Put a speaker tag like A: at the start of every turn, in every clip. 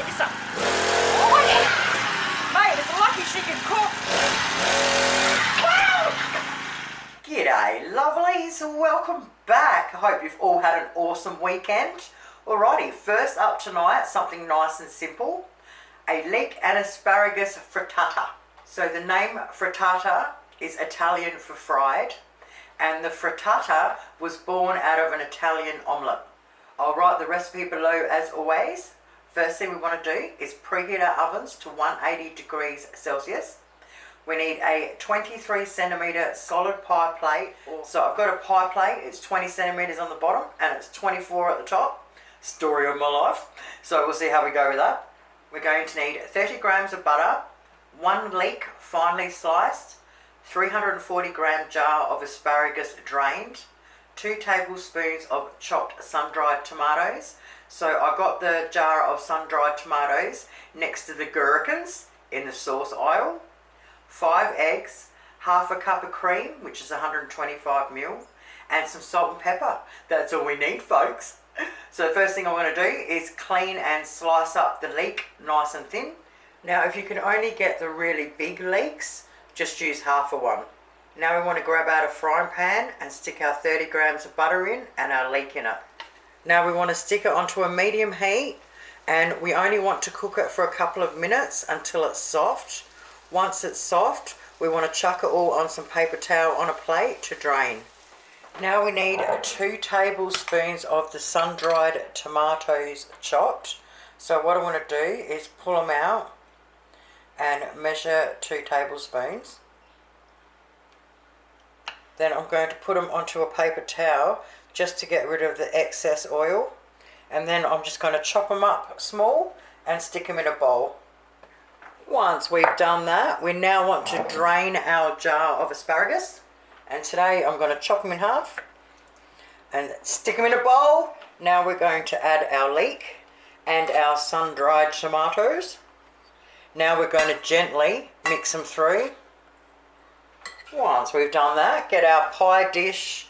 A: get you some. Oh, yeah. Mate, it's lucky she can cook. Wow! G'day, lovelies. Welcome back. I hope you've all had an awesome weekend. Alrighty, first up tonight, something nice and simple. A leek and asparagus frittata. So the name frittata is Italian for fried, and the frittata was born out of an Italian omelette. I'll write the recipe below as always. First thing we want to do is preheat our ovens to 180 degrees Celsius. We need a 23 centimetre solid pie plate. So I've got a pie plate, it's 20 centimetres on the bottom and it's 24 at the top. Story of my life. So we'll see how we go with that. We're going to need 30 grams of butter, 1 leek finely sliced, 340 gram jar of asparagus drained, 2 tablespoons of chopped sun-dried tomatoes. So I got the jar of sun-dried tomatoes next to the gherkins in the sauce aisle, 5 eggs, half a cup of cream, which is 125 ml, and some salt and pepper. That's all we need, folks. So the first thing I want to do is clean and slice up the leek nice and thin. Now if you can only get the really big leeks, just use half of one. Now we want to grab out a frying pan and stick our 30 grams of butter in and our leek in it. Now we want to stick it onto a medium heat, and we only want to cook it for a couple of minutes until it's soft. Once it's soft, we want to chuck it all on some paper towel on a plate to drain. Now we need 2 tablespoons of the sun-dried tomatoes chopped. So what I want to do is pull them out and measure 2 tablespoons. Then I'm going to put them onto a paper towel just to get rid of the excess oil. And then I'm just going to chop them up small and stick them in a bowl. Once we've done that, we now want to drain our jar of asparagus. And today I'm going to chop them in half and stick them in a bowl. Now we're going to add our leek and our sun-dried tomatoes. Now we're going to gently mix them through. Once we've done that, get our pie dish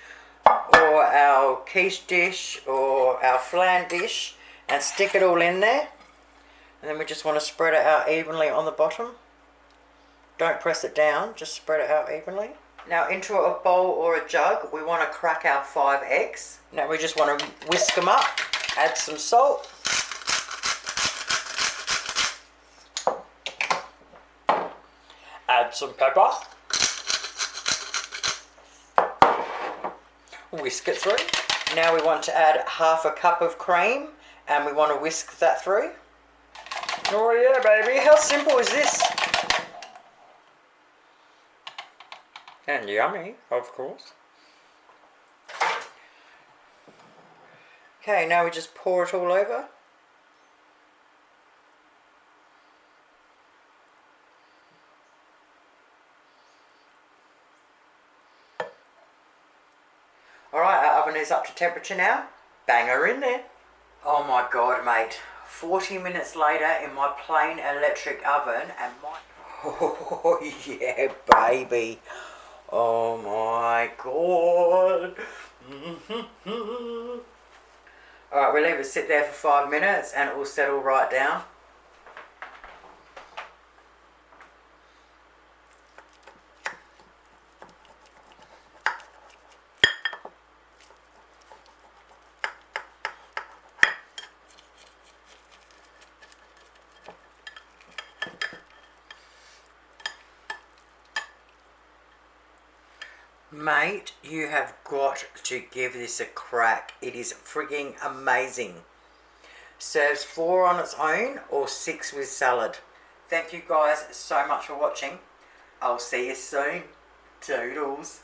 A: or our quiche dish or our flan dish and stick it all in there. And then we just want to spread it out evenly on the bottom. Don't press it down, just spread it out evenly. Now into a bowl or a jug, we want to crack our 5 eggs. Now we just want to whisk them up, add some salt. Add some pepper. Whisk it through. Now we want to add half a cup of cream and we want to whisk that through. Oh yeah, baby, how simple is this? And yummy, of course. Okay, now we just pour it all over. Alright, our oven is up to temperature now. Bang her in there. Oh my god, mate. 40 minutes later in my plain electric oven and my... Oh yeah, baby. Oh my god. Alright, we'll leave it sit there for 5 minutes and it will settle right down. Mate, you have got to give this a crack. It is frigging amazing. Serves 4 on its own or 6 with salad. Thank you guys so much for watching. I'll see you soon. Toodles.